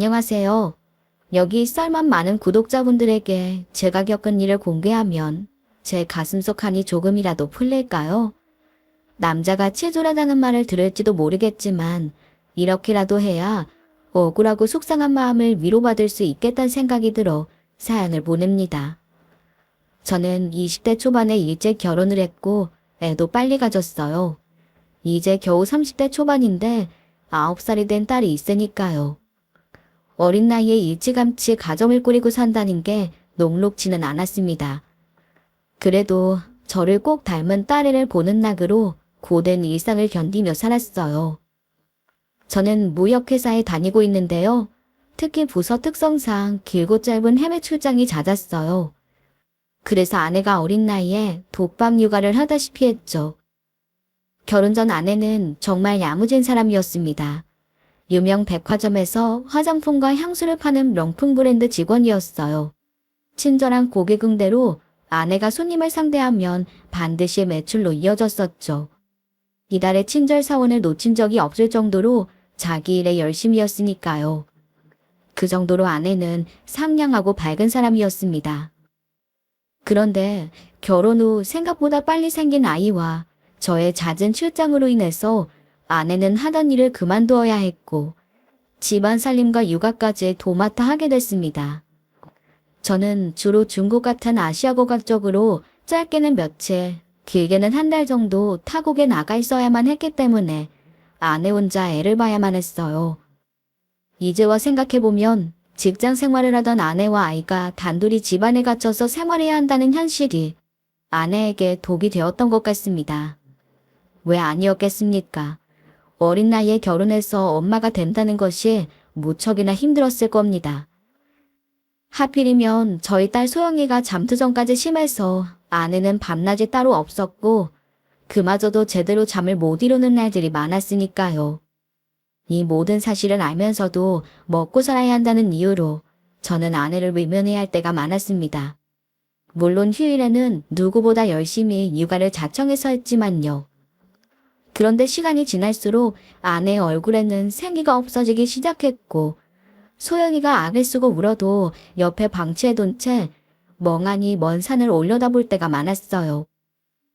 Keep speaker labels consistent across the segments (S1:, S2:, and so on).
S1: 안녕하세요. 여기 썰만 많은 구독자분들에게 제가 겪은 일을 공개하면 제 가슴속 한이 조금이라도 풀릴까요? 남자가 치졸하다는 말을 들을지도 모르겠지만 이렇게라도 해야 억울하고 속상한 마음을 위로받을 수 있겠다는 생각이 들어 사연을 보냅니다. 저는 20대 초반에 일찍 결혼을 했고 애도 빨리 가졌어요. 이제 겨우 30대 초반인데 9살이 된 딸이 있으니까요. 어린 나이에 일찌감치 가정을 꾸리고 산다는 게 녹록지는 않았습니다. 그래도 저를 꼭 닮은 딸애를 보는 낙으로 고된 일상을 견디며 살았어요. 저는 무역회사에 다니고 있는데요. 특히 부서 특성상 길고 짧은 해외 출장이 잦았어요. 그래서 아내가 어린 나이에 독박 육아를 하다시피 했죠. 결혼 전 아내는 정말 야무진 사람이었습니다. 유명 백화점에서 화장품과 향수를 파는 명품 브랜드 직원이었어요. 친절한 고객 응대로 아내가 손님을 상대하면 반드시 매출로 이어졌었죠. 이달에 친절 사원을 놓친 적이 없을 정도로 자기 일에 열심이었으니까요. 그 정도로 아내는 상냥하고 밝은 사람이었습니다. 그런데 결혼 후 생각보다 빨리 생긴 아이와 저의 잦은 출장으로 인해서 아내는 하던 일을 그만두어야 했고 집안 살림과 육아까지 도맡아 하게 됐습니다. 저는 주로 중국 같은 아시아 고각 쪽으로 짧게는 며칠, 길게는 한 달 정도 타국에 나가 있어야만 했기 때문에 아내 혼자 애를 봐야만 했어요. 이제와 생각해보면 직장 생활을 하던 아내와 아이가 단둘이 집안에 갇혀서 생활해야 한다는 현실이 아내에게 독이 되었던 것 같습니다. 왜 아니었겠습니까? 어린 나이에 결혼해서 엄마가 된다는 것이 무척이나 힘들었을 겁니다. 하필이면 저희 딸 소영이가 잠투정까지 심해서 아내는 밤낮이 따로 없었고 그마저도 제대로 잠을 못 이루는 날들이 많았으니까요. 이 모든 사실을 알면서도 먹고 살아야 한다는 이유로 저는 아내를 외면해야 할 때가 많았습니다. 물론 휴일에는 누구보다 열심히 육아를 자청해서 했지만요. 그런데 시간이 지날수록 아내의 얼굴에는 생기가 없어지기 시작했고 소영이가 악을 쓰고 울어도 옆에 방치해둔 채 멍하니 먼 산을 올려다볼 때가 많았어요.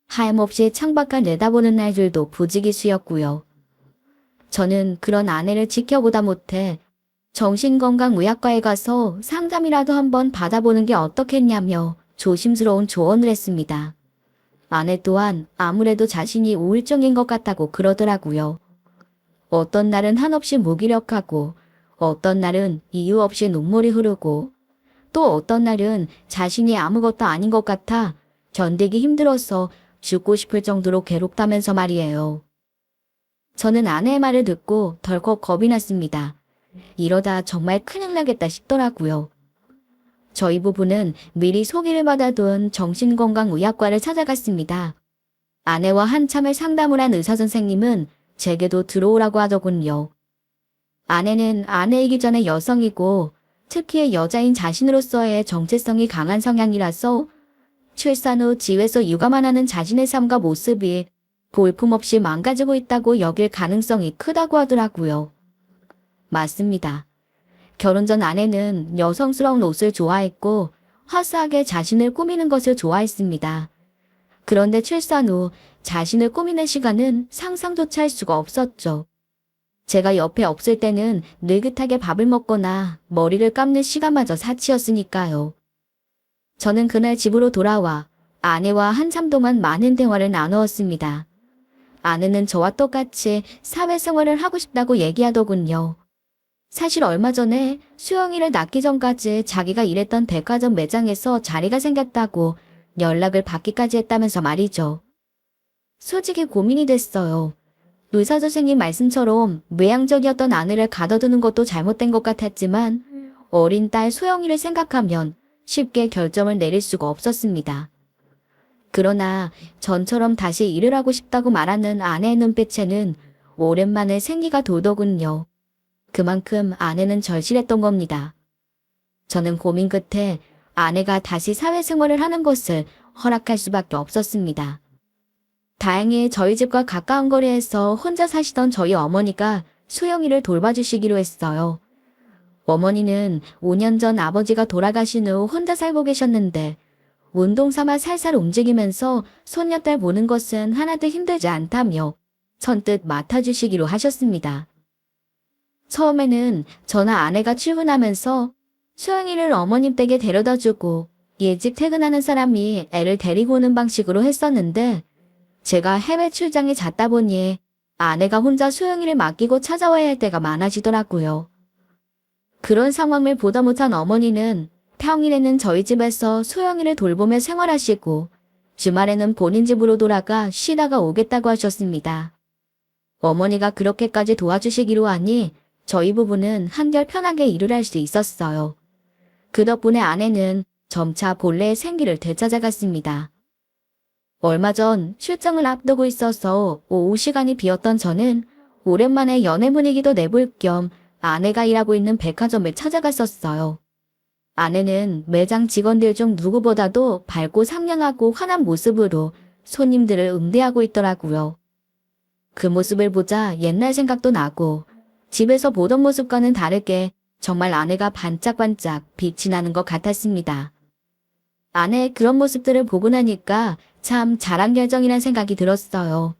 S1: 하염없이 창밖을 내다보는 날들도 부지기수였고요. 저는 그런 아내를 지켜보다 못해 정신건강의학과에 가서 상담이라도 한번 받아보는 게 어떻겠냐며 조심스러운 조언을 했습니다. 아내 또한 아무래도 자신이 우울증인 것 같다고 그러더라고요. 어떤 날은 한없이 무기력하고 어떤 날은 이유 없이 눈물이 흐르고 또 어떤 날은 자신이 아무것도 아닌 것 같아 견디기 힘들어서 죽고 싶을 정도로 괴롭다면서 말이에요. 저는 아내의 말을 듣고 덜컥 겁이 났습니다. 이러다 정말 큰일 나겠다 싶더라고요. 저희 부부는 미리 소개를 받아둔 정신건강의학과를 찾아갔습니다. 아내와 한참을 상담을 한 의사선생님은 제게도 들어오라고 하더군요. 아내는 아내이기 전에 여성이고 특히 여자인 자신으로서의 정체성이 강한 성향이라서 출산 후 집에서 육아만 하는 자신의 삶과 모습이 볼품없이 망가지고 있다고 여길 가능성이 크다고 하더라고요. 맞습니다. 결혼 전 아내는 여성스러운 옷을 좋아했고 화사하게 자신을 꾸미는 것을 좋아했습니다. 그런데 출산 후 자신을 꾸미는 시간은 상상조차 할 수가 없었죠. 제가 옆에 없을 때는 느긋하게 밥을 먹거나 머리를 감는 시간마저 사치였으니까요. 저는 그날 집으로 돌아와 아내와 한참 동안 많은 대화를 나누었습니다. 아내는 저와 똑같이 사회생활을 하고 싶다고 얘기하더군요. 사실 얼마 전에 수영이를 낳기 전까지 자기가 일했던 백화점 매장에서 자리가 생겼다고 연락을 받기까지 했다면서 말이죠. 솔직히 고민이 됐어요. 의사선생님 말씀처럼 외향적이었던 아내를 가둬두는 것도 잘못된 것 같았지만 어린 딸 소영이를 생각하면 쉽게 결정을 내릴 수가 없었습니다. 그러나 전처럼 다시 일을 하고 싶다고 말하는 아내의 눈빛에는 오랜만에 생기가 돌더군요. 그만큼 아내는 절실했던 겁니다. 저는 고민 끝에 아내가 다시 사회생활을 하는 것을 허락할 수밖에 없었습니다. 다행히 저희 집과 가까운 거리에서 혼자 사시던 저희 어머니가 수영이를 돌봐주시기로 했어요. 어머니는 5년 전 아버지가 돌아가신 후 혼자 살고 계셨는데 운동 삼아 살살 움직이면서 손녀딸 보는 것은 하나도 힘들지 않다며 선뜻 맡아주시기로 하셨습니다. 처음에는 저나 아내가 출근하면서 수영이를 어머님 댁에 데려다주고 일찍 퇴근하는 사람이 애를 데리고 오는 방식으로 했었는데 제가 해외 출장에 잦다 보니 아내가 혼자 수영이를 맡기고 찾아와야 할 때가 많아지더라고요. 그런 상황을 보다 못한 어머니는 평일에는 저희 집에서 소영이를 돌보며 생활하시고 주말에는 본인 집으로 돌아가 쉬다가 오겠다고 하셨습니다. 어머니가 그렇게까지 도와주시기로 하니 저희 부부는 한결 편하게 일을 할 수 있었어요. 그 덕분에 아내는 점차 본래의 생기를 되찾아갔습니다. 얼마 전 출장을 앞두고 있어서 오후 시간이 비었던 저는 오랜만에 연애 분위기도 내볼 겸 아내가 일하고 있는 백화점을 찾아갔었어요. 아내는 매장 직원들 중 누구보다도 밝고 상냥하고 환한 모습으로 손님들을 응대하고 있더라고요. 그 모습을 보자 옛날 생각도 나고 집에서 보던 모습과는 다르게 정말 아내가 반짝반짝 빛이 나는 것 같았습니다. 아내의 그런 모습들을 보고 나니까 참 잘한 결정이란 생각이 들었어요.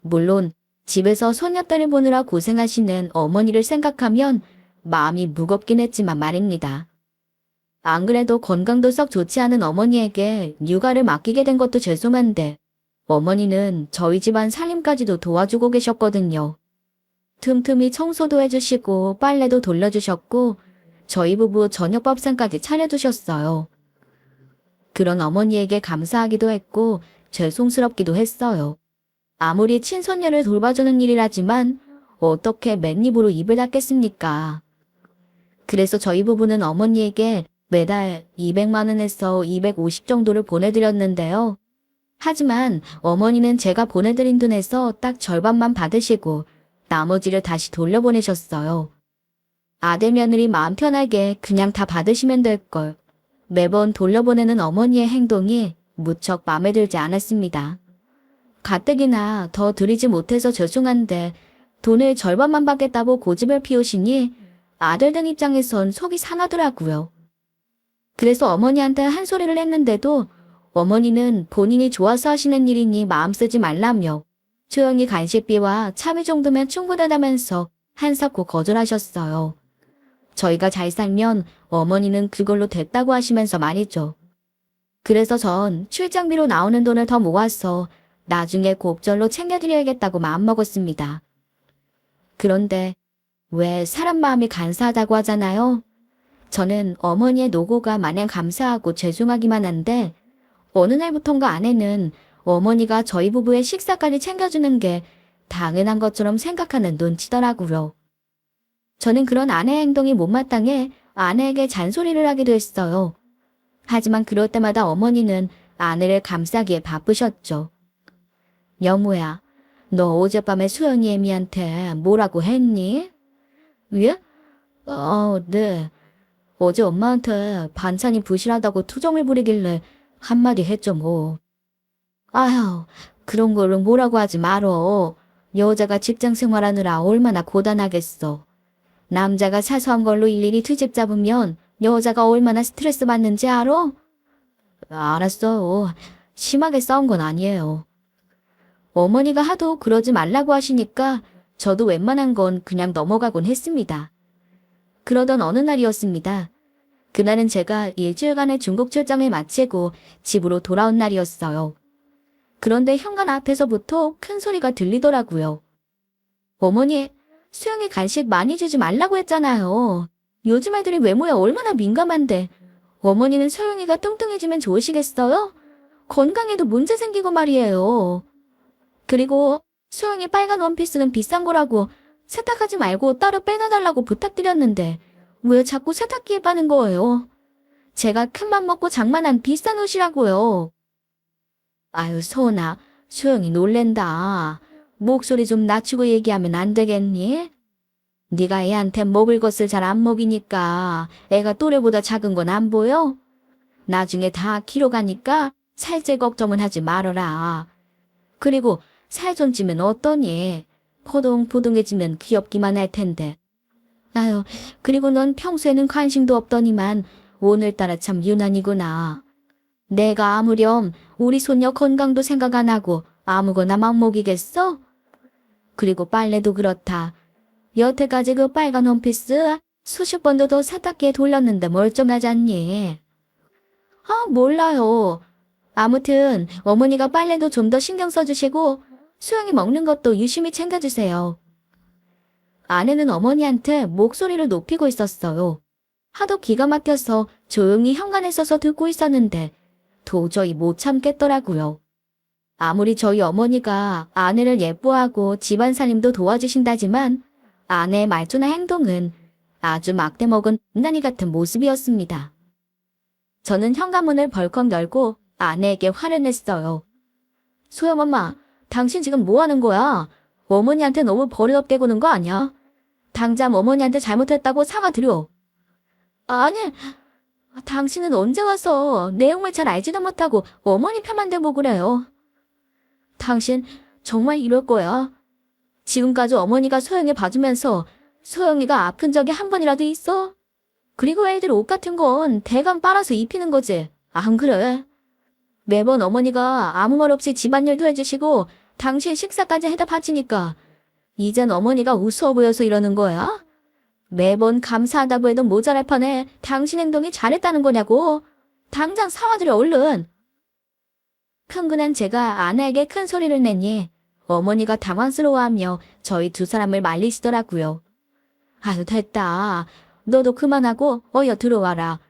S1: 물론 집에서 손녀딸을 보느라 고생하시는 어머니를 생각하면 마음이 무겁긴 했지만 말입니다. 안 그래도 건강도 썩 좋지 않은 어머니에게 육아를 맡기게 된 것도 죄송한데 어머니는 저희 집안 살림까지도 도와주고 계셨거든요. 틈틈이 청소도 해주시고 빨래도 돌려주셨고 저희 부부 저녁 밥상까지 차려주셨어요. 그런 어머니에게 감사하기도 했고 죄송스럽기도 했어요. 아무리 친손녀를 돌봐주는 일이라지만 어떻게 맨입으로 입을 닫겠습니까? 그래서 저희 부부는 어머니에게 매달 200만 원에서 250 정도를 보내드렸는데요. 하지만 어머니는 제가 보내드린 돈에서 딱 절반만 받으시고 나머지를 다시 돌려보내셨어요. 아들 며느리 마음 편하게 그냥 다 받으시면 될걸. 매번 돌려보내는 어머니의 행동이 무척 마음에 들지 않았습니다. 가뜩이나 더 드리지 못해서 죄송한데 돈을 절반만 받겠다고 고집을 피우시니 아들 등 입장에선 속이 상하더라고요. 그래서 어머니한테 한 소리를 했는데도 어머니는 본인이 좋아서 하시는 일이니 마음 쓰지 말라며 조용히 간식비와 차비 정도면 충분하다면서 한사코 거절하셨어요. 저희가 잘 살면 어머니는 그걸로 됐다고 하시면서 말이죠. 그래서 전 출장비로 나오는 돈을 더 모아서 나중에 곡절로 챙겨드려야겠다고 마음먹었습니다. 그런데 왜 사람 마음이 간사하다고 하잖아요. 저는 어머니의 노고가 마냥 감사하고 죄송하기만 한데 어느 날부턴가 아내는 어머니가 저희 부부의 식사까지 챙겨주는 게 당연한 것처럼 생각하는 눈치더라고요. 저는 그런 아내의 행동이 못마땅해 아내에게 잔소리를 하기도 했어요. 하지만 그럴 때마다 어머니는 아내를 감싸기에 바쁘셨죠. 여모야, 너 어젯밤에 수연이 애미한테 뭐라고 했니? 예? 네. 어제 엄마한테 반찬이 부실하다고 투정을 부리길래 한마디 했죠 뭐. 아휴, 그런 거를 뭐라고 하지 말어. 여자가 직장 생활하느라 얼마나 고단하겠어. 남자가 사소한 걸로 일일이 트집 잡으면 여자가 얼마나 스트레스 받는지 알아? 알았어. 심하게 싸운 건 아니에요. 어머니가 하도 그러지 말라고 하시니까 저도 웬만한 건 그냥 넘어가곤 했습니다. 그러던 어느 날이었습니다. 그날은 제가 일주일간의 중국 출장을 마치고 집으로 돌아온 날이었어요. 그런데 현관 앞에서부터 큰 소리가 들리더라고요. 어머니, 수영이 간식 많이 주지 말라고 했잖아요. 요즘 애들이 외모에 얼마나 민감한데 어머니는 소영이가 뚱뚱해지면 좋으시겠어요? 건강에도 문제 생기고 말이에요. 그리고 수영이 빨간 원피스는 비싼 거라고 세탁하지 말고 따로 빼놔달라고 부탁드렸는데 왜 자꾸 세탁기에 빠는 거예요? 제가 큰맘 먹고 장만한 비싼 옷이라고요. 아유, 소은아, 수영이 놀랜다. 목소리 좀 낮추고 얘기하면 안 되겠니? 네가 애한테 먹을 것을 잘 안 먹이니까 애가 또래보다 작은 건 안 보여? 나중에 다 키로 가니까 살찔 걱정은 하지 말어라. 그리고 살 좀 찌면 어떠니? 포동포동해지면 귀엽기만 할 텐데. 아유, 그리고 넌 평소에는 관심도 없더니만 오늘따라 참 유난이구나. 내가 아무렴 우리 손녀 건강도 생각 안 하고 아무거나 막 먹이겠어? 그리고 빨래도 그렇다. 여태까지 그 빨간 원피스 수십 번도 더 세탁기에 돌렸는데 멀쩡하지 않니? 아, 몰라요. 아무튼 어머니가 빨래도 좀 더 신경 써주시고 수영이 먹는 것도 유심히 챙겨주세요. 아내는 어머니한테 목소리를 높이고 있었어요. 하도 기가 막혀서 조용히 현관에 서서 듣고 있었는데 도저히 못 참겠더라고요. 아무리 저희 어머니가 아내를 예뻐하고 집안 살림도 도와주신다지만 아내의 말투나 행동은 아주 막대먹은 인간이 같은 모습이었습니다. 저는 현관문을 벌컥 열고 아내에게 화를 냈어요. 소영 엄마, 당신 지금 뭐 하는 거야? 어머니한테 너무 버릇없게 구는 거 아니야? 당장 어머니한테 잘못했다고 사과드려. 아니, 당신은 언제 와서 내용을 잘 알지도 못하고 어머니 편만 대고 그래요. 당신 정말 이럴 거야? 지금까지 어머니가 소영이 봐주면서 소영이가 아픈 적이 한 번이라도 있어? 그리고 애들 옷 같은 건 대강 빨아서 입히는 거지. 안 그래? 매번 어머니가 아무 말 없이 집안일도 해주시고 당신 식사까지 해다 바치니까 이젠 어머니가 우스워 보여서 이러는 거야? 매번 감사하다고 해도 모자랄 판에 당신 행동이 잘했다는 거냐고. 당장 사과드려 얼른. 흥분한 제가 아내에게 큰 소리를 내니 어머니가 당황스러워하며 저희 두 사람을 말리시더라고요. 아유 됐다. 너도 그만하고 어여 들어와라.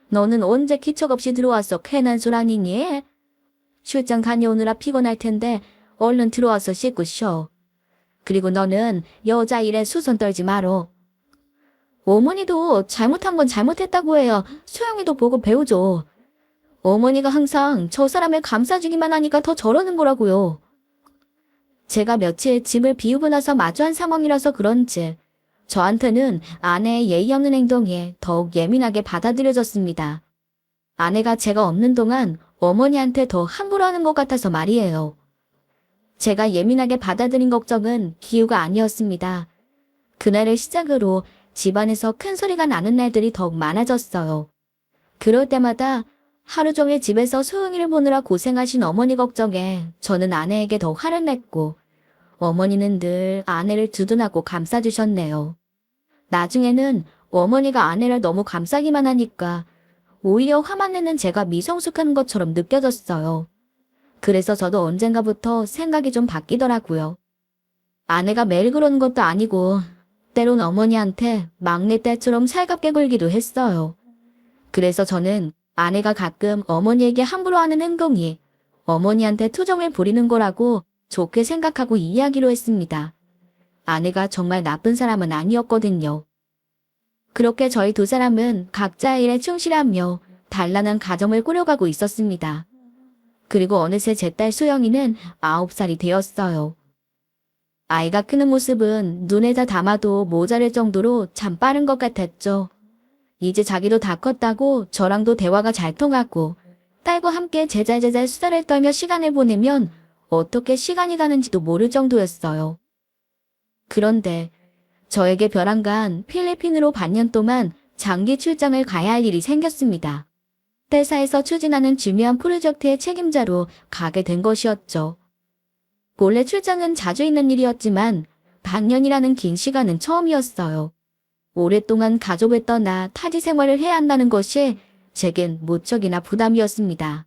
S1: 너는 언제 기척 없이 들어와서 괜한 소리 아니니? 출장 다녀오느라 피곤할 텐데 얼른 들어와서 씻고 쉬어. 그리고 너는 여자 일에 수선 떨지 마로. 어머니도 잘못한 건 잘못했다고 해요. 소영이도 보고 배우죠. 어머니가 항상 저 사람을 감싸주기만 하니까 더 저러는 거라고요. 제가 며칠 짐을 비우고 나서 마주한 상황이라서 그런지 저한테는 아내의 예의 없는 행동에 더욱 예민하게 받아들여졌습니다. 아내가 제가 없는 동안 어머니한테 더 함부로 하는 것 같아서 말이에요. 제가 예민하게 받아들인 걱정은 기우가 아니었습니다. 그날을 시작으로 집안에서 큰 소리가 나는 날들이 더욱 많아졌어요. 그럴 때마다 하루 종일 집에서 소영이를 보느라 고생하신 어머니 걱정에 저는 아내에게 더 화를 냈고 어머니는 늘 아내를 두둔하고 감싸주셨네요. 나중에는 어머니가 아내를 너무 감싸기만 하니까 오히려 화만 내는 제가 미성숙한 것처럼 느껴졌어요. 그래서 저도 언젠가부터 생각이 좀 바뀌더라고요. 아내가 매일 그러는 것도 아니고 때론 어머니한테 막내딸처럼 살갑게 굴기도 했어요. 그래서 저는 아내가 가끔 어머니에게 함부로 하는 행동이 어머니한테 투정을 부리는 거라고 좋게 생각하고 이해하기로 했습니다. 아내가 정말 나쁜 사람은 아니었거든요. 그렇게 저희 두 사람은 각자의 일에 충실하며 단란한 가정을 꾸려가고 있었습니다. 그리고 어느새 제 딸 소영이는 9살이 되었어요. 아이가 크는 모습은 눈에다 담아도 모자랄 정도로 참 빠른 것 같았죠. 이제 자기도 다 컸다고 저랑도 대화가 잘 통하고 딸과 함께 제잘제잘 수다를 떨며 시간을 보내면 어떻게 시간이 가는지도 모를 정도였어요. 그런데 저에게 벼랑간 필리핀으로 반년 동안 장기 출장을 가야 할 일이 생겼습니다. 회사에서 추진하는 중요한 프로젝트의 책임자로 가게 된 것이었죠. 본래 출장은 자주 있는 일이었지만 반년이라는 긴 시간은 처음이었어요. 오랫동안 가족을 떠나 타지 생활을 해야 한다는 것이 제겐 무척이나 부담이었습니다.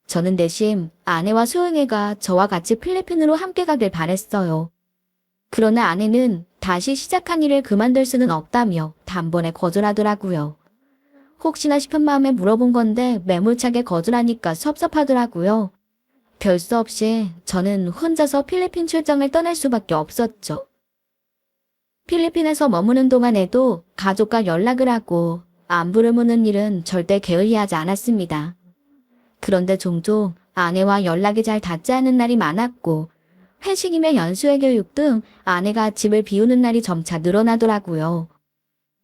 S1: 저는 대신 아내와 소영이가 저와 같이 필리핀으로 함께 가길 바랬어요. 그러나 아내는 다시 시작한 일을 그만둘 수는 없다며 단번에 거절하더라고요. 혹시나 싶은 마음에 물어본 건데 매몰차게 거절하니까 섭섭하더라고요. 별 수 없이 저는 혼자서 필리핀 출장을 떠날 수밖에 없었죠. 필리핀에서 머무는 동안에도 가족과 연락을 하고 안부를 묻는 일은 절대 게을리하지 않았습니다. 그런데 종종 아내와 연락이 잘 닿지 않는 날이 많았고 회식이며 연수회 교육 등 아내가 집을 비우는 날이 점차 늘어나더라고요.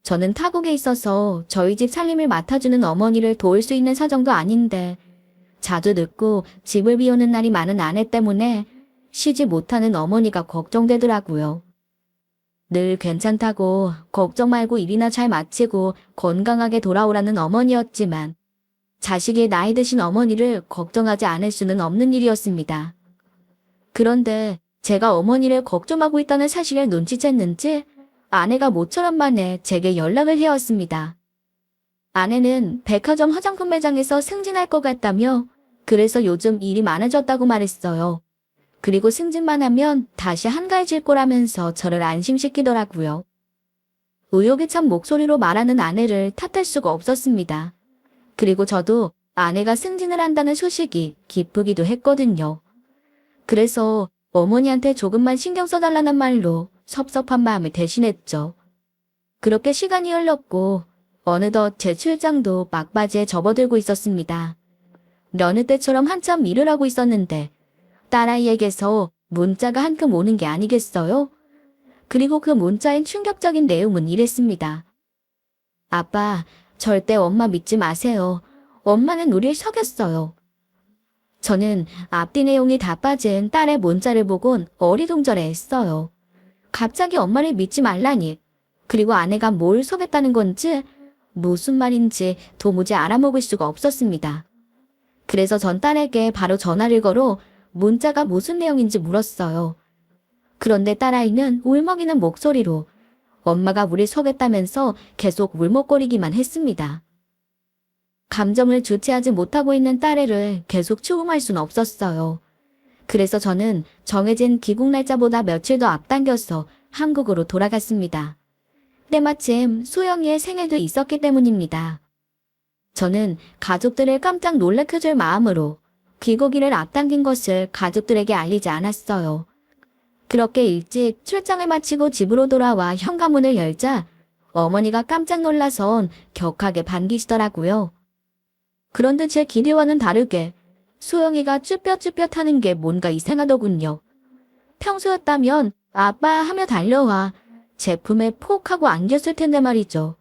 S1: 저는 타국에 있어서 저희 집 살림을 맡아주는 어머니를 도울 수 있는 사정도 아닌데 자주 늦고 집을 비우는 날이 많은 아내 때문에 쉬지 못하는 어머니가 걱정되더라고요. 늘 괜찮다고 걱정 말고 일이나 잘 마치고 건강하게 돌아오라는 어머니였지만 자식이 나이 드신 어머니를 걱정하지 않을 수는 없는 일이었습니다. 그런데 제가 어머니를 걱정하고 있다는 사실을 눈치챘는지 아내가 모처럼 만에 제게 연락을 해왔습니다. 아내는 백화점 화장품 매장에서 승진할 것 같다며 그래서 요즘 일이 많아졌다고 말했어요. 그리고 승진만 하면 다시 한가해질 거라면서 저를 안심시키더라고요. 의욕이 찬 목소리로 말하는 아내를 탓할 수가 없었습니다. 그리고 저도 아내가 승진을 한다는 소식이 기쁘기도 했거든요. 그래서 어머니한테 조금만 신경 써달라는 말로 섭섭한 마음을 대신했죠. 그렇게 시간이 흘렀고 어느덧 제 출장도 막바지에 접어들고 있었습니다. 여느 때처럼 한참 일을 하고 있었는데 딸아이에게서 문자가 한 통 오는 게 아니겠어요? 그리고 그 문자의 충격적인 내용은 이랬습니다. 아빠, 절대 엄마 믿지 마세요. 엄마는 우릴 속였어요. 저는 앞뒤 내용이 다 빠진 딸의 문자를 보곤 어리둥절해했어요. 갑자기 엄마를 믿지 말라니. 그리고 아내가 뭘 속였다는 건지 무슨 말인지 도무지 알아먹을 수가 없었습니다. 그래서 전 딸에게 바로 전화를 걸어 문자가 무슨 내용인지 물었어요. 그런데 딸아이는 울먹이는 목소리로 엄마가 우릴 속였다면서 계속 울먹거리기만 했습니다. 감정을 주체하지 못하고 있는 딸애를 계속 추궁할 수는 없었어요. 그래서 저는 정해진 귀국 날짜보다 며칠 더 앞당겨서 한국으로 돌아갔습니다. 때마침 수영이의 생일도 있었기 때문입니다. 저는 가족들을 깜짝 놀래켜줄 마음으로 귀국일을 앞당긴 것을 가족들에게 알리지 않았어요. 그렇게 일찍 출장을 마치고 집으로 돌아와 현관문을 열자 어머니가 깜짝 놀라선 격하게 반기시더라고요. 그런데 제 기대와는 다르게 수영이가 쭈뼛쭈뼛하는 게 뭔가 이상하더군요. 평소였다면 아빠 하며 달려와 제품에 폭 하고 안겼을 텐데 말이죠.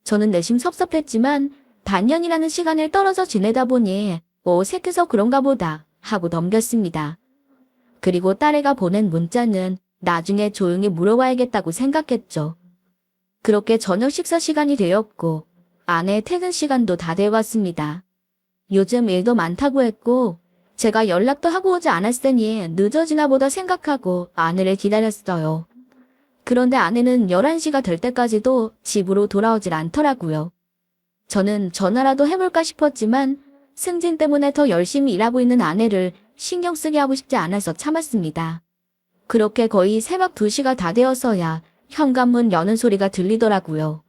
S1: 저는 내심 섭섭했지만 반년이라는 시간을 떨어져 지내다 보니 어색해서 그런가 보다 하고 넘겼습니다. 그리고 딸애가 보낸 문자는 나중에 조용히 물어봐야겠다고 생각했죠. 그렇게 저녁 식사 시간이 되었고 아내의 퇴근 시간도 다 되어왔습니다. 요즘 일도 많다고 했고 제가 연락도 하고 오지 않았으니 늦어지나 보다 생각하고 아내를 기다렸어요. 그런데 아내는 11시가 될 때까지도 집으로 돌아오질 않더라고요. 저는 전화라도 해볼까 싶었지만 승진 때문에 더 열심히 일하고 있는 아내를 신경 쓰게 하고 싶지 않아서 참았습니다. 그렇게 거의 새벽 2시가 다 되어서야 현관문 여는 소리가 들리더라고요.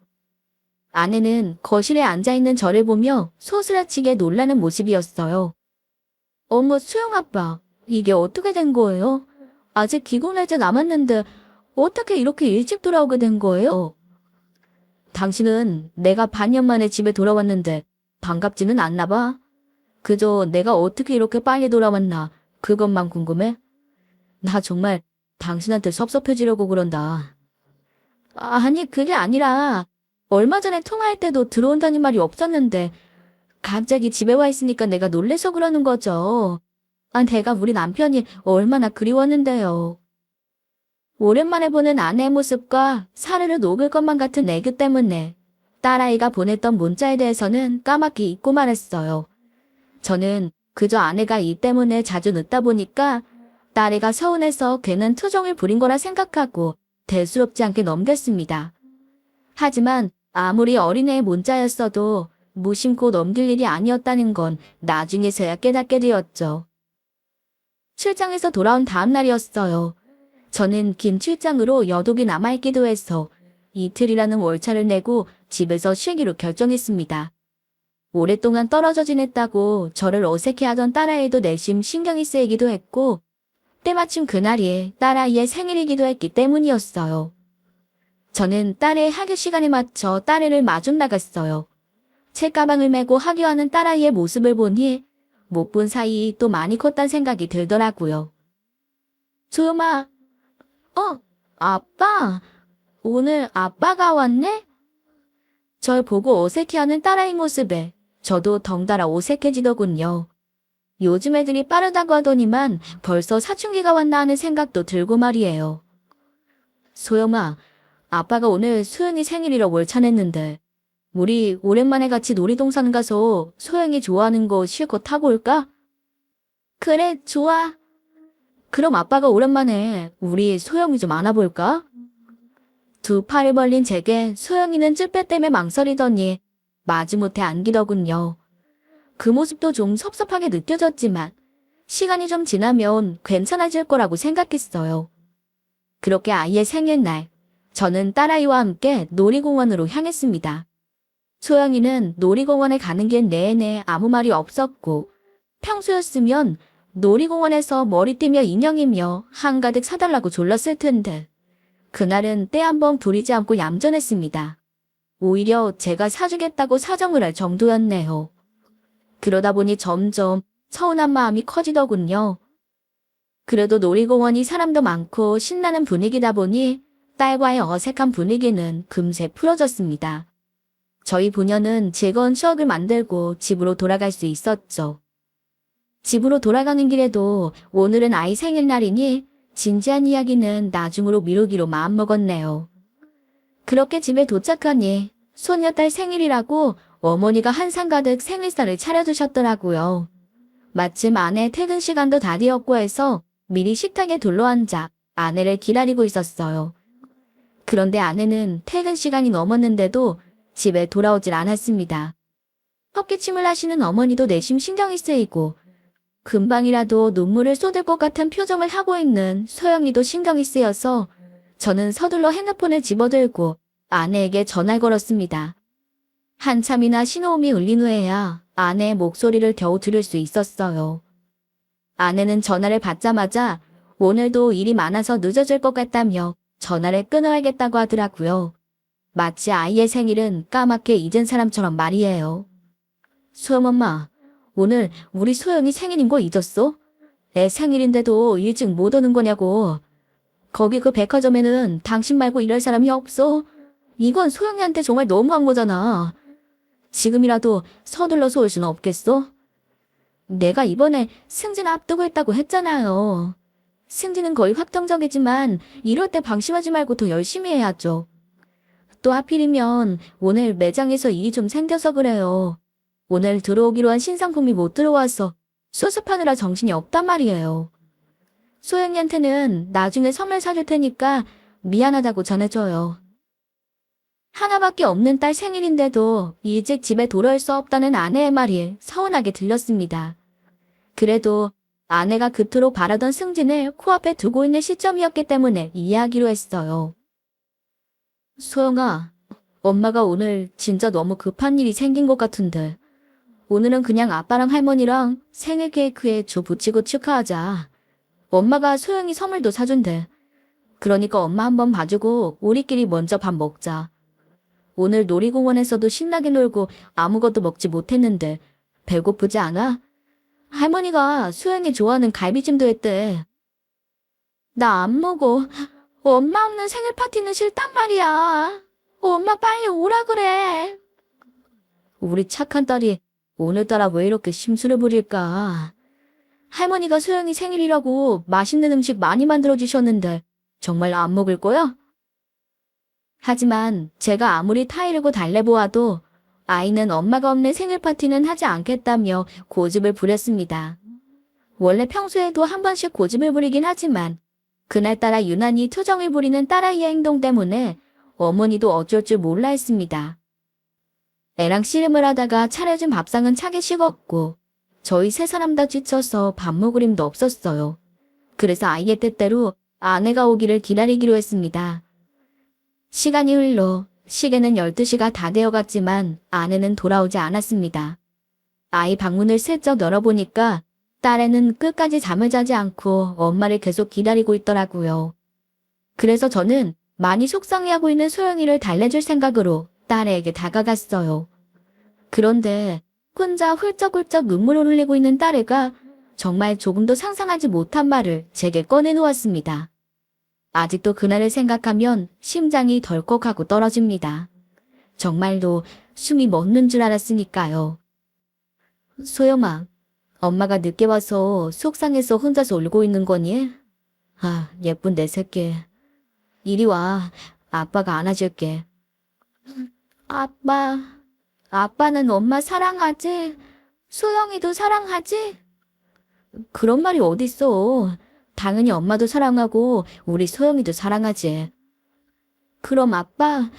S1: 아내는 거실에 앉아있는 저를 보며 소스라치게 놀라는 모습이었어요. 어머, 수영 아빠, 이게 어떻게 된 거예요? 아직 귀국 날짜 남았는데 어떻게 이렇게 일찍 돌아오게 된 거예요? 당신은 내가 반년 만에 집에 돌아왔는데 반갑지는 않나 봐. 그저 내가 어떻게 이렇게 빨리 돌아왔나 그것만 궁금해? 나 정말 당신한테 섭섭해지려고 그런다. 아니, 그게 아니라 얼마 전에 통화할 때도 들어온다는 말이 없었는데 갑자기 집에 와 있으니까 내가 놀래서 그러는 거죠. 내가 우리 남편이 얼마나 그리웠는데요. 오랜만에 보는 아내의 모습과 사르르 녹을 것만 같은 애교 때문에 딸아이가 보냈던 문자에 대해서는 까맣게 잊고 말았어요. 저는 그저 아내가 일 때문에 자주 늦다 보니까 딸애가 서운해서 괜한 투정을 부린 거라 생각하고 대수롭지 않게 넘겼습니다. 하지만 아무리 어린애의 문자였어도 무심코 넘길 일이 아니었다는 건 나중에서야 깨닫게 되었죠. 출장에서 돌아온 다음 날이었어요. 저는 긴 출장으로 여독이 남아있기도 해서 이틀이라는 월차를 내고 집에서 쉬기로 결정했습니다. 오랫동안 떨어져 지냈다고 저를 어색해하던 딸아이도 내심 신경이 쓰이기도 했고 때마침 그날이 딸아이의 생일이기도 했기 때문이었어요. 저는 딸의 학교 시간에 맞춰 딸애를 마중 나갔어요. 책가방을 메고 하교하는 딸아이의 모습을 보니 못 본 사이 또 많이 컸단 생각이 들더라고요. 소영아, 아빠, 오늘 아빠가 왔네? 절 보고 어색해하는 딸아이 모습에 저도 덩달아 어색해지더군요. 요즘 애들이 빠르다고 하더니만 벌써 사춘기가 왔나 하는 생각도 들고 말이에요. 소영아, 아빠가 오늘 소영이 생일이라 월차냈는데 우리 오랜만에 같이 놀이동산 가서 소영이 좋아하는 거 실컷 타고 올까? 그래, 좋아. 그럼 아빠가 오랜만에 우리 소영이 좀 안아볼까? 두 팔을 벌린 제게 소영이는 쭈빼 때문에 망설이더니 마지못해 안기더군요. 그 모습도 좀 섭섭하게 느껴졌지만 시간이 좀 지나면 괜찮아질 거라고 생각했어요. 그렇게 아이의 생일날, 저는 딸아이와 함께 놀이공원으로 향했습니다. 소영이는 놀이공원에 가는 길 내내 아무 말이 없었고 평소였으면 놀이공원에서 머리띠며 인형이며 한가득 사달라고 졸랐을 텐데 그날은 때 한 번 부리지 않고 얌전했습니다. 오히려 제가 사주겠다고 사정을 할 정도였네요. 그러다 보니 점점 서운한 마음이 커지더군요. 그래도 놀이공원이 사람도 많고 신나는 분위기다 보니 딸과의 어색한 분위기는 금세 풀어졌습니다. 저희 부녀는 즐거운 추억을 만들고 집으로 돌아갈 수 있었죠. 집으로 돌아가는 길에도 오늘은 아이 생일날이니 진지한 이야기는 나중으로 미루기로 마음먹었네요. 그렇게 집에 도착하니 소녀딸 생일이라고 어머니가 한상 가득 생일상을 차려주셨더라고요. 마침 아내 퇴근 시간도 다 되었고 해서 미리 식탁에 둘러앉아 아내를 기다리고 있었어요. 그런데 아내는 퇴근 시간이 넘었는데도 집에 돌아오질 않았습니다. 헛기침을 하시는 어머니도 내심 신경이 쓰이고 금방이라도 눈물을 쏟을 것 같은 표정을 하고 있는 소영이도 신경이 쓰여서 저는 서둘러 핸드폰을 집어들고 아내에게 전화를 걸었습니다. 한참이나 신호음이 울린 후에야 아내의 목소리를 겨우 들을 수 있었어요. 아내는 전화를 받자마자 오늘도 일이 많아서 늦어질 것 같다며 전화를 끊어야겠다고 하더라고요. 마치 아이의 생일은 까맣게 잊은 사람처럼 말이에요. 소영 엄마, 오늘 우리 소영이 생일인 거 잊었어? 애 생일인데도 일찍 못 오는 거냐고. 거기 그 백화점에는 당신 말고 일할 사람이 없어. 이건 소영이한테 정말 너무한 거잖아. 지금이라도 서둘러서 올 수는 없겠어? 내가 이번에 승진 앞두고 있다고 했잖아요. 승진은 거의 확정적이지만 이럴 때 방심하지 말고 더 열심히 해야죠. 또 하필이면 오늘 매장에서 일이 좀 생겨서 그래요. 오늘 들어오기로 한 신상품이 못 들어와서 수습하느라 정신이 없단 말이에요. 소영이한테는 나중에 선물 사줄 테니까 미안하다고 전해줘요. 하나밖에 없는 딸 생일인데도 일찍 집에 돌아올 수 없다는 아내의 말이 서운하게 들렸습니다. 그래도 아내가 그토록 바라던 승진을 코앞에 두고 있는 시점이었기 때문에 이해하기로 했어요. 소영아, 엄마가 오늘 진짜 너무 급한 일이 생긴 것 같은데 오늘은 그냥 아빠랑 할머니랑 생일 케이크에 주 붙이고 축하하자. 엄마가 소영이 선물도 사준대. 그러니까 엄마 한번 봐주고 우리끼리 먼저 밥 먹자. 오늘 놀이공원에서도 신나게 놀고 아무것도 먹지 못했는데 배고프지 않아? 할머니가 소영이 좋아하는 갈비찜도 했대. 나 안 먹어. 엄마 없는 생일 파티는 싫단 말이야. 엄마 빨리 오라 그래. 우리 착한 딸이 오늘따라 왜 이렇게 심술을 부릴까? 할머니가 소영이 생일이라고 맛있는 음식 많이 만들어주셨는데 정말 안 먹을 거야? 하지만 제가 아무리 타이르고 달래보아도 아이는 엄마가 없는 생일 파티는 하지 않겠다며 고집을 부렸습니다. 원래 평소에도 한 번씩 고집을 부리긴 하지만 그날따라 유난히 투정을 부리는 딸아이의 행동 때문에 어머니도 어쩔 줄 몰라 했습니다. 애랑 씨름을 하다가 차려준 밥상은 차게 식었고 저희 세 사람 다 지쳐서 밥 먹을 힘도 없었어요. 그래서 아이의 뜻대로 아내가 오기를 기다리기로 했습니다. 시간이 흘러 시계는 12시가 다 되어갔지만 아내는 돌아오지 않았습니다. 아이 방문을 슬쩍 열어보니까 딸애는 끝까지 잠을 자지 않고 엄마를 계속 기다리고 있더라고요. 그래서 저는 많이 속상해하고 있는 소영이를 달래줄 생각으로 딸애에게 다가갔어요. 그런데 혼자 훌쩍훌쩍 눈물을 흘리고 있는 딸애가 정말 조금도 상상하지 못한 말을 제게 꺼내놓았습니다. 아직도 그날을 생각하면 심장이 덜컥하고 떨어집니다. 정말로 숨이 멎는 줄 알았으니까요. 소영아, 엄마가 늦게 와서 속상해서 혼자서 울고 있는 거니? 아, 예쁜 내 새끼. 이리 와. 아빠가 안아줄게. 아빠는 엄마 사랑하지? 소영이도 사랑하지? 그런 말이 어딨어. 당연히 엄마도 사랑하고 우리 소영이도 사랑하지. 그럼 아빠,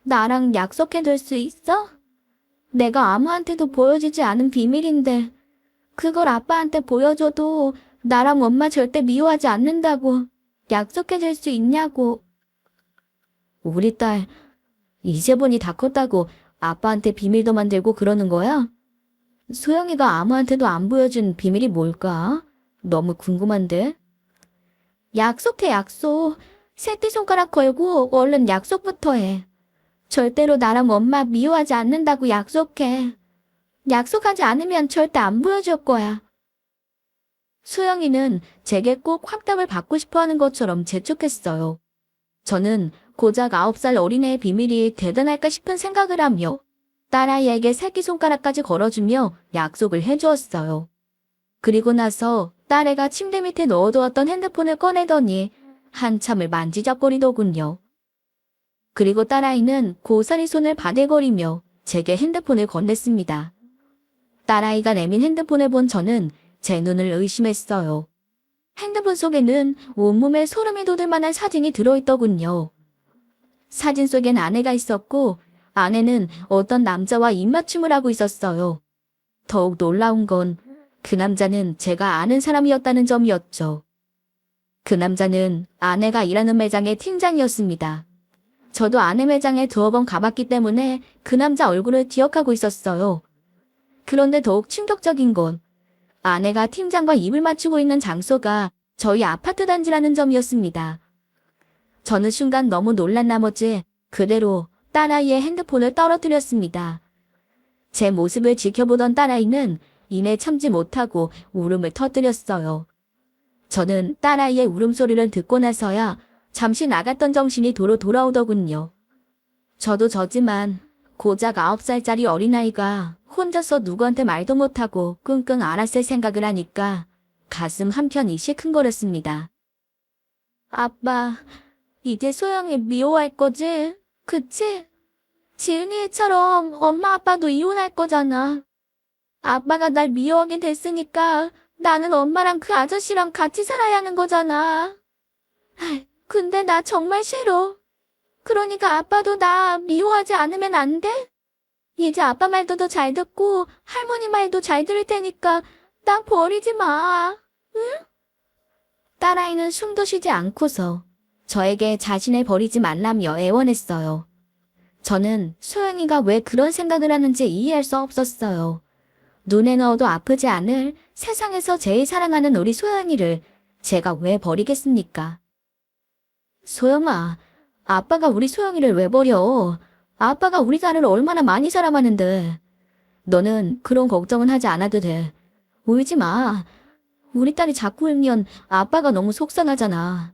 S1: 나랑 약속해둘 수 있어? 내가 아무한테도 보여주지 않은 비밀인데 그걸 아빠한테 보여줘도 나랑 엄마 절대 미워하지 않는다고 약속해줄 수 있냐고. 우리 딸, 이제 보니 다 컸다고 아빠한테 비밀도 만들고 그러는 거야? 소영이가 아무한테도 안 보여준 비밀이 뭘까? 너무 궁금한데? 약속해, 약속. 새끼손가락 걸고 얼른 약속부터 해. 절대로 나랑 엄마 미워하지 않는다고 약속해. 약속하지 않으면 절대 안 보여줄 거야. 소영이는 제게 꼭 확답을 받고 싶어 하는 것처럼 재촉했어요. 저는 고작 9살 어린애의 비밀이 대단할까 싶은 생각을 하며 딸아이에게 새끼손가락까지 걸어주며 약속을 해주었어요. 그리고 나서 딸애가 침대 밑에 넣어두었던 핸드폰을 꺼내더니 한참을 만지작거리더군요. 그리고 딸아이는 고사리 손을 바들거리며 제게 핸드폰을 건넸습니다. 딸아이가 내민 핸드폰을 본 저는 제 눈을 의심했어요. 핸드폰 속에는 온몸에 소름이 돋을 만한 사진이 들어있더군요. 사진 속엔 아내가 있었고 아내는 어떤 남자와 입맞춤을 하고 있었어요. 더욱 놀라운 건 그 남자는 제가 아는 사람이었다는 점이었죠. 그 남자는 아내가 일하는 매장의 팀장이었습니다. 저도 아내 매장에 두어 번 가봤기 때문에 그 남자 얼굴을 기억하고 있었어요. 그런데 더욱 충격적인 건 아내가 팀장과 입을 맞추고 있는 장소가 저희 아파트 단지라는 점이었습니다. 저는 순간 너무 놀란 나머지 그대로 딸아이의 핸드폰을 떨어뜨렸습니다. 제 모습을 지켜보던 딸아이는 이내 참지 못하고 울음을 터뜨렸어요. 저는 딸아이의 울음소리를 듣고 나서야 잠시 나갔던 정신이 도로 돌아오더군요. 저도 저지만 고작 9살짜리 어린아이가 혼자서 누구한테 말도 못하고 끙끙 앓았을 생각을 하니까 가슴 한편이 시큰거렸습니다. 아빠, 이제 소영이 미워할 거지? 그치? 지은이처럼 엄마 아빠도 이혼할 거잖아. 아빠가 날 미워하게 됐으니까 나는 엄마랑 그 아저씨랑 같이 살아야 하는 거잖아. 근데 나 정말 싫어. 그러니까 아빠도 나 미워하지 않으면 안 돼? 이제 아빠 말도 더 잘 듣고 할머니 말도 잘 들을 테니까 나 버리지 마. 응? 딸아이는 숨도 쉬지 않고서 저에게 자신을 버리지 말라며 애원했어요. 저는 소영이가 왜 그런 생각을 하는지 이해할 수 없었어요. 눈에 넣어도 아프지 않을 세상에서 제일 사랑하는 우리 소영이를 제가 왜 버리겠습니까? 소영아, 아빠가 우리 소영이를 왜 버려? 아빠가 우리 딸을 얼마나 많이 사랑하는데. 너는 그런 걱정은 하지 않아도 돼. 울지 마. 우리 딸이 자꾸 울면 아빠가 너무 속상하잖아.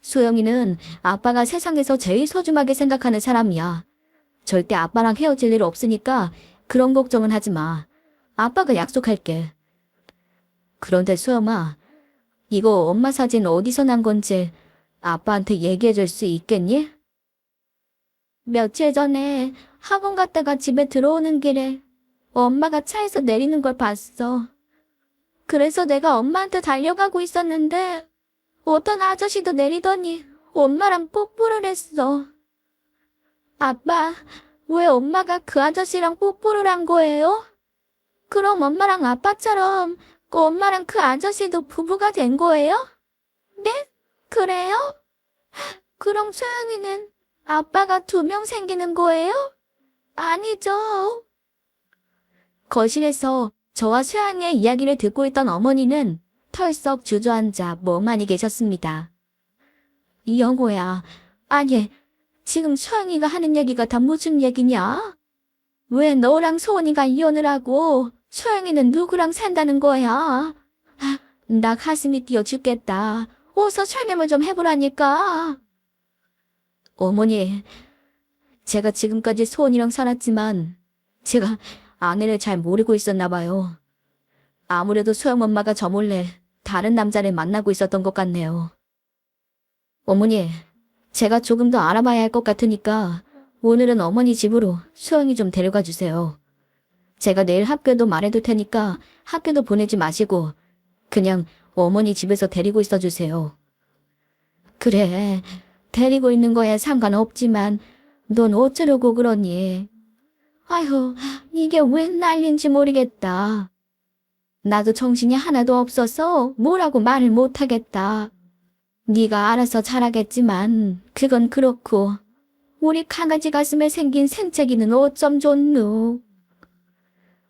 S1: 소영이는 아빠가 세상에서 제일 소중하게 생각하는 사람이야. 절대 아빠랑 헤어질 일 없으니까 그런 걱정은 하지 마. 아빠가 약속할게. 그런데 소영아, 이거 엄마 사진 어디서 난 건지 아빠한테 얘기해 줄 수 있겠니? 며칠 전에 학원 갔다가 집에 들어오는 길에 엄마가 차에서 내리는 걸 봤어. 그래서 내가 엄마한테 달려가고 있었는데 어떤 아저씨도 내리더니 엄마랑 뽀뽀를 했어. 아빠, 왜 엄마가 그 아저씨랑 뽀뽀를 한 거예요? 그럼 엄마랑 아빠처럼 엄마랑 그 아저씨도 부부가 된 거예요? 네? 그래요? 그럼 소영이는 아빠가 2명 생기는 거예요? 아니죠. 거실에서 저와 소영이의 이야기를 듣고 있던 어머니는 털썩 주저앉아 멍하니 계셨습니다. 영호야, 아니, 지금 소영이가 하는 얘기가 다 무슨 얘기냐? 왜 너랑 소원이가 이혼을 하고 소영이는 누구랑 산다는 거야? 나 가슴이 뛰어 죽겠다. 어서 설명을 좀 해보라니까. 어머니, 제가 지금까지 소원이랑 살았지만 제가 아내를 잘 모르고 있었나 봐요. 아무래도 소영 엄마가 저 몰래 다른 남자를 만나고 있었던 것 같네요. 어머니, 제가 조금 더 알아봐야 할 것 같으니까 오늘은 어머니 집으로 수영이 좀 데려가 주세요. 제가 내일 학교도 말해둘 테니까 학교도 보내지 마시고 그냥 어머니 집에서 데리고 있어 주세요. 그래, 데리고 있는 거에 상관없지만 넌 어쩌려고 그러니? 아휴, 이게 웬 난리인지 모르겠다. 나도 정신이 하나도 없어서 뭐라고 말을 못하겠다. 네가 알아서 잘하겠지만 그건 그렇고 우리 강아지 가슴에 생긴 생채기는 어쩜 좋노.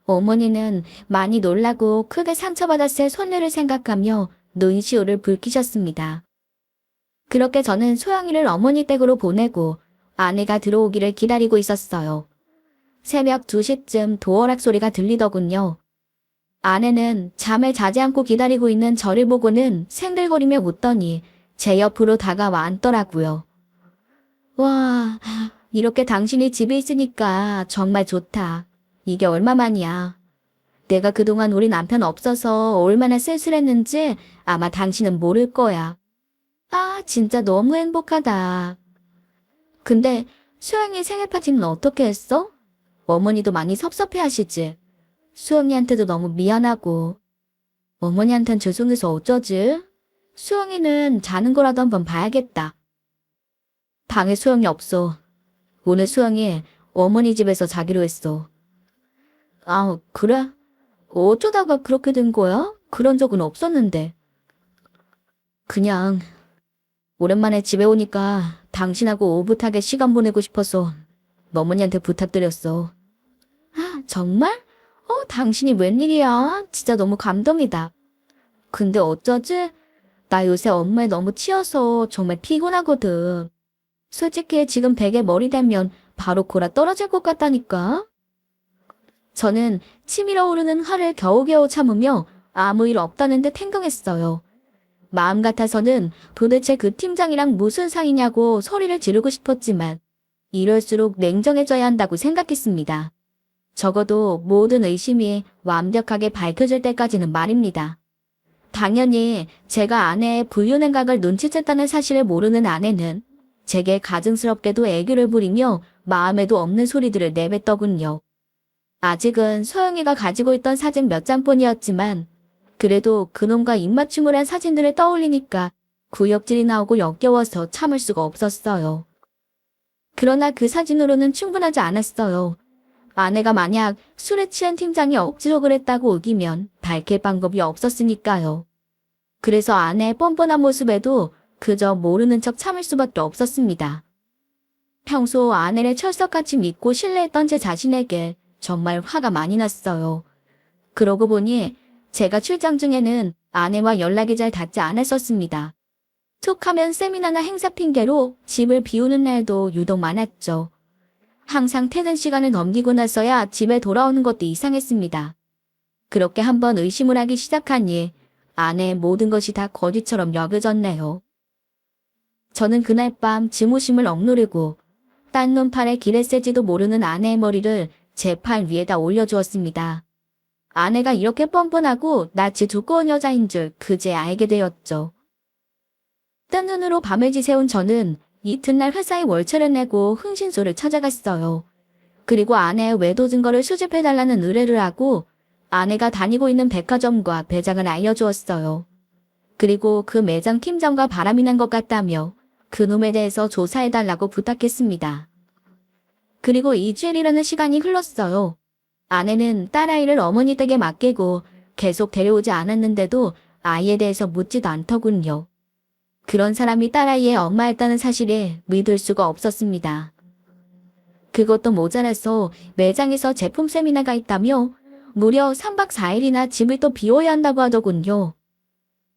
S1: 어머니는 많이 놀라고 크게 상처받았을 손녀를 생각하며 눈시울을 붉히셨습니다. 그렇게 저는 소영이를 어머니 댁으로 보내고 아내가 들어오기를 기다리고 있었어요. 새벽 2시쯤 도어락 소리가 들리더군요. 아내는 잠을 자지 않고 기다리고 있는 저를 보고는 생글거리며 웃더니 제 옆으로 다가와 앉더라고요. 와, 이렇게 당신이 집에 있으니까 정말 좋다. 이게 얼마만이야. 내가 그동안 우리 남편 없어서 얼마나 쓸쓸했는지 아마 당신은 모를 거야. 아, 진짜 너무 행복하다. 근데 수영이 생일 파티는 어떻게 했어? 어머니도 많이 섭섭해 하시지? 수영이한테도 너무 미안하고. 어머니한텐 죄송해서 어쩌지? 수영이는 자는 거라도 한번 봐야겠다. 방에 수영이 없어. 오늘 수영이 어머니 집에서 자기로 했어. 아, 그래? 어쩌다가 그렇게 된 거야? 그런 적은 없었는데. 그냥 오랜만에 집에 오니까 당신하고 오붓하게 시간 보내고 싶어서 어머니한테 부탁드렸어. 아, 정말? 당신이 웬일이야? 진짜 너무 감동이다. 근데 어쩌지? 나 요새 업무에 너무 치여서 정말 피곤하거든. 솔직히 지금 베개 머리 대면 바로 골아 떨어질 것 같다니까? 저는 치밀어 오르는 화를 겨우겨우 참으며 아무 일 없다는 듯 행동했어요. 마음 같아서는 도대체 그 팀장이랑 무슨 사이냐고 소리를 지르고 싶었지만 이럴수록 냉정해져야 한다고 생각했습니다. 적어도 모든 의심이 완벽하게 밝혀질 때까지는 말입니다. 당연히 제가 아내의 불륜행각을 눈치챘다는 사실을 모르는 아내는 제게 가증스럽게도 애교를 부리며 마음에도 없는 소리들을 내뱉더군요. 아직은 소영이가 가지고 있던 사진 몇 장뿐이었지만 그래도 그놈과 입맞춤을 한 사진들을 떠올리니까 구역질이 나오고 역겨워서 참을 수가 없었어요. 그러나 그 사진으로는 충분하지 않았어요. 아내가 만약 술에 취한 팀장이 억지로 그랬다고 우기면 밝힐 방법이 없었으니까요. 그래서 아내의 뻔뻔한 모습에도 그저 모르는 척 참을 수밖에 없었습니다. 평소 아내를 철석같이 믿고 신뢰했던 제 자신에게 정말 화가 많이 났어요. 그러고 보니 제가 출장 중에는 아내와 연락이 잘 닿지 않았었습니다. 툭하면 세미나나 행사 핑계로 집을 비우는 날도 유독 많았죠. 항상 퇴근 시간을 넘기고 나서야 집에 돌아오는 것도 이상했습니다. 그렇게 한번 의심을 하기 시작하니 아내의 모든 것이 다 거짓처럼 여겨졌네요. 저는 그날 밤 증오심을 억누르고 딴 놈 팔에 기를 쓸지도 모르는 아내의 머리를 제 팔 위에다 올려주었습니다. 아내가 이렇게 뻔뻔하고 낯이 두꺼운 여자인 줄 그제 알게 되었죠. 뜬 눈으로 밤을 지새운 저는 이튿날 회사에 월차를 내고 흥신소를 찾아갔어요. 그리고 아내의 외도 증거를 수집해달라는 의뢰를 하고 아내가 다니고 있는 백화점과 매장을 알려주었어요. 그리고 그 매장 팀장과 바람이 난 것 같다며 그놈에 대해서 조사해달라고 부탁했습니다. 그리고 2주일이라는 시간이 흘렀어요. 아내는 딸아이를 어머니 댁에 맡기고 계속 데려오지 않았는데도 아이에 대해서 묻지도 않더군요. 그런 사람이 딸아이의 엄마였다는 사실에 믿을 수가 없었습니다. 그것도 모자라서 매장에서 제품 세미나가 있다며 무려 3박 4일이나 집을 또 비워야 한다고 하더군요.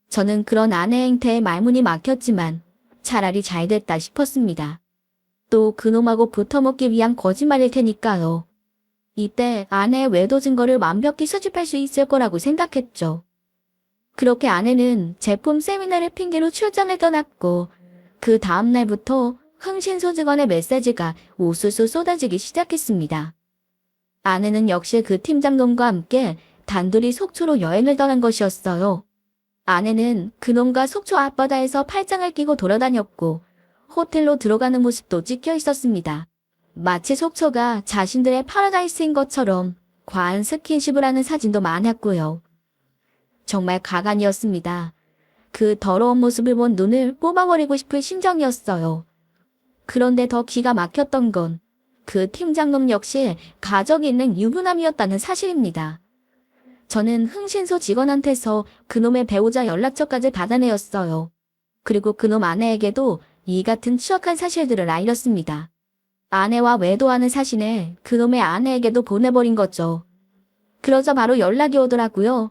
S1: 저는 그런 아내의 행태에 말문이 막혔지만 차라리 잘 됐다 싶었습니다. 또 그놈하고 붙어먹기 위한 거짓말일 테니까요. 이때 아내의 외도 증거를 완벽히 수집할 수 있을 거라고 생각했죠. 그렇게 아내는 제품 세미나를 핑계로 출장을 떠났고 그 다음날부터 흥신소 직원의 메시지가 우수수 쏟아지기 시작했습니다. 아내는 역시 그 팀장놈과 함께 단둘이 속초로 여행을 떠난 것이었어요. 아내는 그놈과 속초 앞바다에서 팔짱을 끼고 돌아다녔고 호텔로 들어가는 모습도 찍혀 있었습니다. 마치 속초가 자신들의 파라다이스인 것처럼 과한 스킨십을 하는 사진도 많았고요. 정말 가관이었습니다. 그 더러운 모습을 본 눈을 뽑아버리고 싶은 심정이었어요. 그런데 더 기가 막혔던 건 그 팀장놈 역시 가족이 있는 유부남이었다는 사실입니다. 저는 흥신소 직원한테서 그놈의 배우자 연락처까지 받아내었어요. 그리고 그놈 아내에게도 이 같은 추악한 사실들을 알렸습니다. 아내와 외도하는 사진을 그놈의 아내에게도 보내버린 거죠. 그러자 바로 연락이 오더라고요.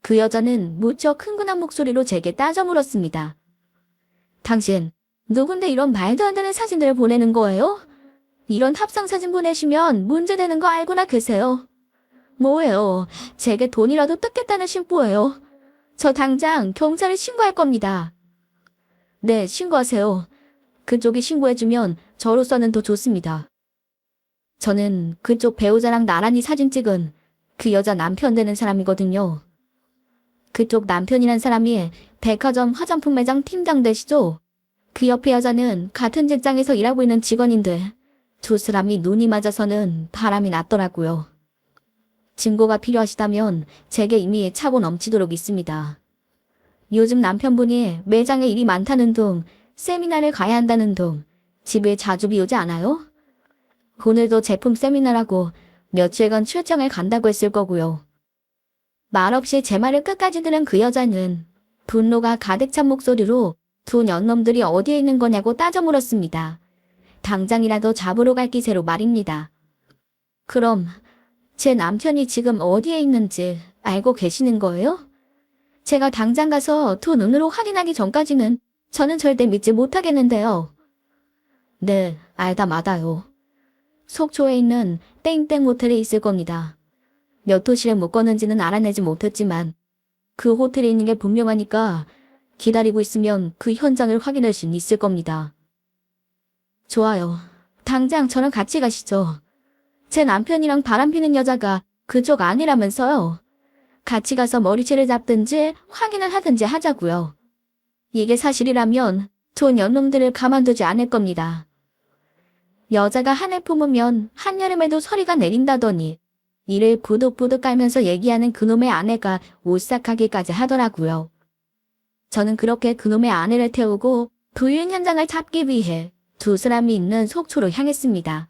S1: 그 여자는 무척 흥분한 목소리로 제게 따져 물었습니다. 당신, 누군데 이런 말도 안 되는 사진들을 보내는 거예요? 이런 합성사진 보내시면 문제되는 거 알고나 계세요. 뭐예요? 제게 돈이라도 뜯겠다는 심보예요. 저 당장 경찰에 신고할 겁니다. 네, 신고하세요. 그쪽이 신고해주면 저로서는 더 좋습니다. 저는 그쪽 배우자랑 나란히 사진 찍은 그 여자 남편 되는 사람이거든요. 그쪽 남편이란 사람이 백화점 화장품 매장 팀장 되시죠? 그 옆에 여자는 같은 직장에서 일하고 있는 직원인데 두 사람이 눈이 맞아서는 바람이 났더라고요. 증거가 필요하시다면 제게 이미 차고 넘치도록 있습니다. 요즘 남편분이 매장에 일이 많다는 둥, 세미나를 가야 한다는 둥, 집에 자주 비오지 않아요? 오늘도 제품 세미나라고 며칠간 출장을 간다고 했을 거고요. 말없이 제 말을 끝까지 들은 그 여자는 분노가 가득 찬 목소리로 두 년놈들이 어디에 있는 거냐고 따져 물었습니다. 당장이라도 잡으러 갈 기세로 말입니다. 그럼 제 남편이 지금 어디에 있는지 알고 계시는 거예요? 제가 당장 가서 두 눈으로 확인하기 전까지는 저는 절대 믿지 못하겠는데요. 네, 알다 마다요. 속초에 있는 땡땡 호텔에 있을 겁니다. 몇 호실에 묵었는지는 알아내지 못했지만 그 호텔에 있는 게 분명하니까 기다리고 있으면 그 현장을 확인할 수 있을 겁니다. 좋아요. 당장 저랑 같이 가시죠. 제 남편이랑 바람피는 여자가 그쪽 아니라면서요. 같이 가서 머리채를 잡든지 확인을 하든지 하자고요. 이게 사실이라면 두 년놈들을 가만두지 않을 겁니다. 여자가 한을 품으면 한여름에도 서리가 내린다더니 이를 부득부득 깔면서 얘기하는 그놈의 아내가 오싹하기까지 하더라고요. 저는 그렇게 그놈의 아내를 태우고 부인 현장을 잡기 위해 두 사람이 있는 속초로 향했습니다.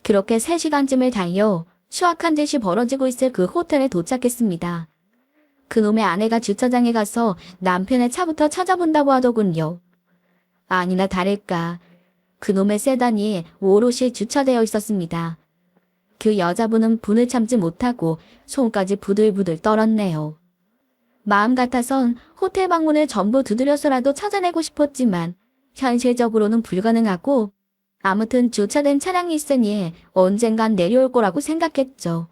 S1: 그렇게 3시간쯤을 달려 추악한 짓이 벌어지고 있을 그 호텔에 도착했습니다. 그놈의 아내가 주차장에 가서 남편의 차부터 찾아본다고 하더군요. 아니나 다를까 그놈의 세단이 오롯이 주차되어 있었습니다. 그 여자분은 분을 참지 못하고 손까지 부들부들 떨었네요. 마음 같아선 호텔 방문을 전부 두드려서라도 찾아내고 싶었지만 현실적으로는 불가능하고 아무튼 주차된 차량이 있으니 언젠간 내려올 거라고 생각했죠.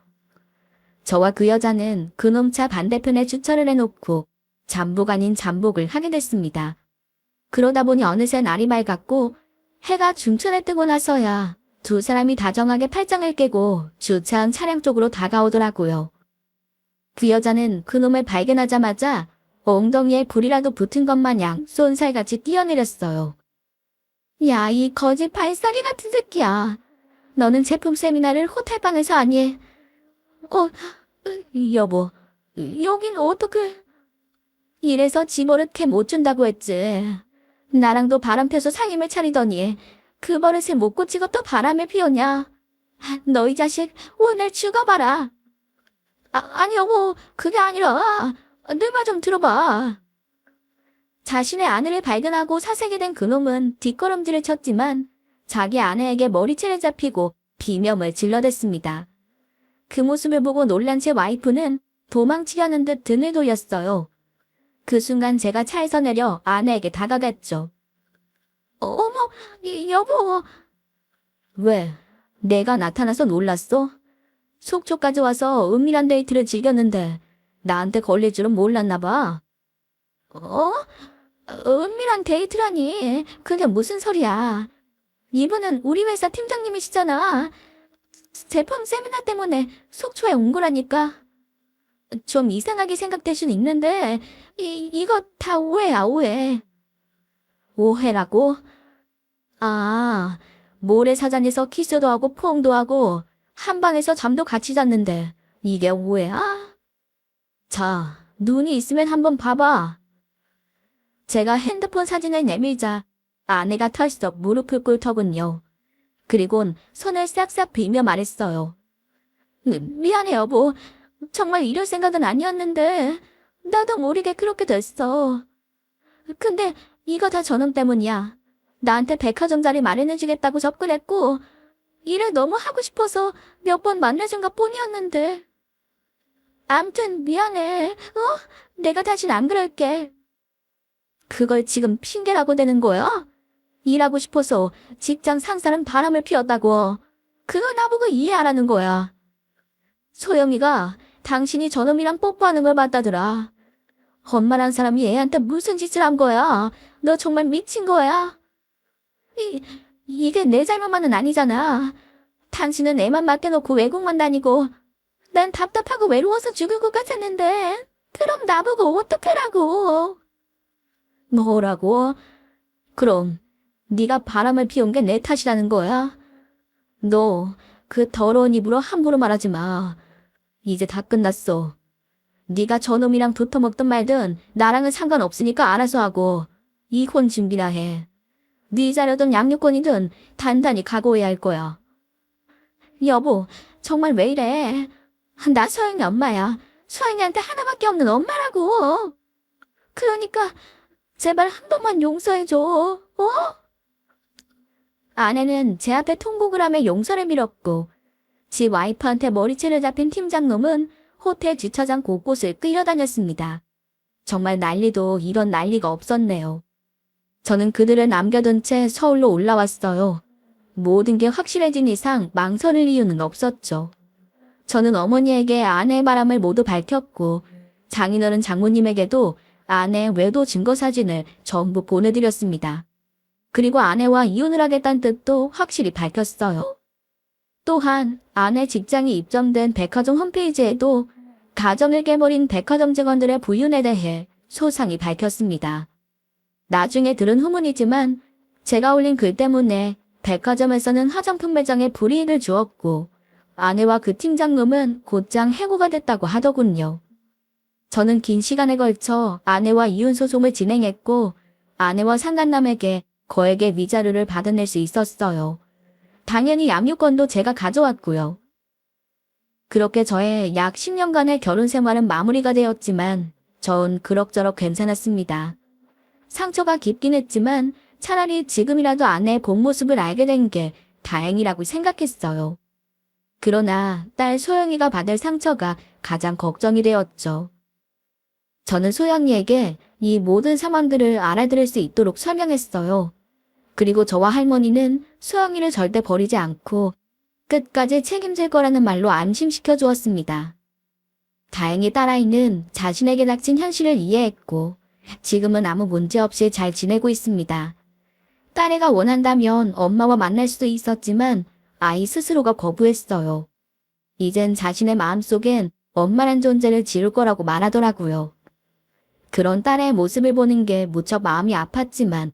S1: 저와 그 여자는 그놈 차 반대편에 주차를 해놓고 잠복 아닌 잠복을 하게 됐습니다. 그러다 보니 어느새 날이 맑았고 해가 중천에 뜨고 나서야 두 사람이 다정하게 팔짱을 깨고 주차한 차량 쪽으로 다가오더라고요. 그 여자는 그놈을 발견하자마자 엉덩이에 불이라도 붙은 것 마냥 쏜살같이 뛰어내렸어요. 야, 이 거지 발사기 같은 새끼야. 너는 제품 세미나를 호텔방에서 하니? 여보, 여긴 어떡해? 이래서 지 버릇해 못 준다고 했지. 나랑도 바람 펴서 상임을 차리더니 그 버릇을 못 고치고 또 바람을 피우냐? 너 이 자식 오늘 죽어봐라. 아니 여보, 그게 아니라 내 말 좀 들어봐. 자신의 아내를 발견하고 사색이 된 그놈은 뒷걸음질을 쳤지만 자기 아내에게 머리채를 잡히고 비명을 질러댔습니다. 그 모습을 보고 놀란 제 와이프는 도망치려는 듯 등을 돌렸어요. 그 순간 제가 차에서 내려 아내에게 다가갔죠. 어머, 여보. 왜? 내가 나타나서 놀랐어? 속초까지 와서 은밀한 데이트를 즐겼는데 나한테 걸릴 줄은 몰랐나 봐. 은밀한 데이트라니 그게 무슨 소리야. 이분은 우리 회사 팀장님이시잖아. 제품 세미나 때문에 속초에 온 거라니까. 좀 이상하게 생각될 수는 있는데 이거 다 오해야, 오해. 오해라고? 아, 모래사장에서 키스도 하고 포옹도 하고 한 방에서 잠도 같이 잤는데 이게 오해야? 자, 눈이 있으면 한번 봐봐. 제가 핸드폰 사진을 내밀자 아내가 털썩 무릎을 꿇더군요. 그리곤 손을 싹싹 빌며 말했어요. 미안해 여보. 정말 이럴 생각은 아니었는데 나도 모르게 그렇게 됐어. 근데 이거 다 저놈 때문이야. 나한테 백화점 자리 마련해주겠다고 접근했고 일을 너무 하고 싶어서 몇 번 만나준 것뿐이었는데. 암튼 미안해. 내가 다신 안 그럴게. 그걸 지금 핑계라고 대는 거야? 일하고 싶어서 직장 상사는 바람을 피웠다고. 그걸 나보고 이해하라는 거야. 소영이가 당신이 저놈이랑 뽀뽀하는 걸 봤다더라. 엄마란 사람이 애한테 무슨 짓을 한 거야? 너 정말 미친 거야? 이게 내 잘못만은 아니잖아. 당신은 애만 맡겨놓고 외국만 다니고 난 답답하고 외로워서 죽을 것 같았는데 그럼 나보고 어떡하라고? 뭐라고? 그럼 네가 바람을 피운 게 내 탓이라는 거야? 너 그 더러운 입으로 함부로 말하지 마. 이제 다 끝났어. 네가 저놈이랑 붙어먹든 말든 나랑은 상관없으니까 알아서 하고 이혼 준비나 해. 네 자녀든 양육권이든 단단히 각오해야 할 거야. 여보, 정말 왜 이래? 나 소영이 엄마야. 소영이한테 하나밖에 없는 엄마라고. 그러니까 제발 한 번만 용서해줘. 아내는 제 앞에 통곡을 하며 용서를 빌었고 지 와이프한테 머리채를 잡힌 팀장놈은 호텔 주차장 곳곳을 끌려다녔습니다. 정말 난리도 이런 난리가 없었네요. 저는 그들을 남겨둔 채 서울로 올라왔어요. 모든 게 확실해진 이상 망설일 이유는 없었죠. 저는 어머니에게 아내의 바람을 모두 밝혔고 장인어른 장모님에게도 아내 외도 증거 사진을 전부 보내드렸습니다. 그리고 아내와 이혼을 하겠다는 뜻도 확실히 밝혔어요. 또한 아내 직장이 입점된 백화점 홈페이지에도 가정을 깨버린 백화점 직원들의 불륜에 대해 소상히 밝혔습니다. 나중에 들은 후문이지만 제가 올린 글 때문에 백화점에서는 화장품 매장에 불이익을 주었고 아내와 그 팀장놈은 곧장 해고가 됐다고 하더군요. 저는 긴 시간에 걸쳐 아내와 이혼 소송을 진행했고 아내와 상간남에게 거액의 위자료를 받아낼 수 있었어요. 당연히 양육권도 제가 가져왔고요. 그렇게 저의 약 10년간의 결혼 생활은 마무리가 되었지만 전 그럭저럭 괜찮았습니다. 상처가 깊긴 했지만 차라리 지금이라도 아내의 본 모습을 알게 된 게 다행이라고 생각했어요. 그러나 딸 소영이가 받을 상처가 가장 걱정이 되었죠. 저는 소영이에게 이 모든 상황들을 알아들을 수 있도록 설명했어요. 그리고 저와 할머니는 소영이를 절대 버리지 않고 끝까지 책임질 거라는 말로 안심시켜 주었습니다. 다행히 딸아이는 자신에게 닥친 현실을 이해했고 지금은 아무 문제 없이 잘 지내고 있습니다. 딸애가 원한다면 엄마와 만날 수도 있었지만 아이 스스로가 거부했어요. 이젠 자신의 마음속엔 엄마란 존재를 지울 거라고 말하더라고요. 그런 딸의 모습을 보는 게 무척 마음이 아팠지만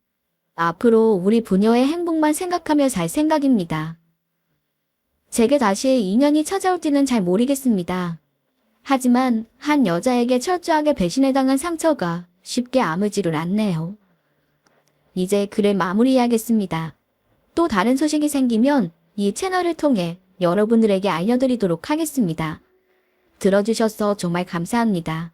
S1: 앞으로 우리 부녀의 행복만 생각하며 살 생각입니다. 제게 다시 인연이 찾아올지는 잘 모르겠습니다. 하지만 한 여자에게 철저하게 배신해당한 상처가 쉽게 아물지를 않네요. 이제 글을 마무리해야겠습니다. 또 다른 소식이 생기면 이 채널을 통해 여러분들에게 알려드리도록 하겠습니다. 들어주셔서 정말 감사합니다.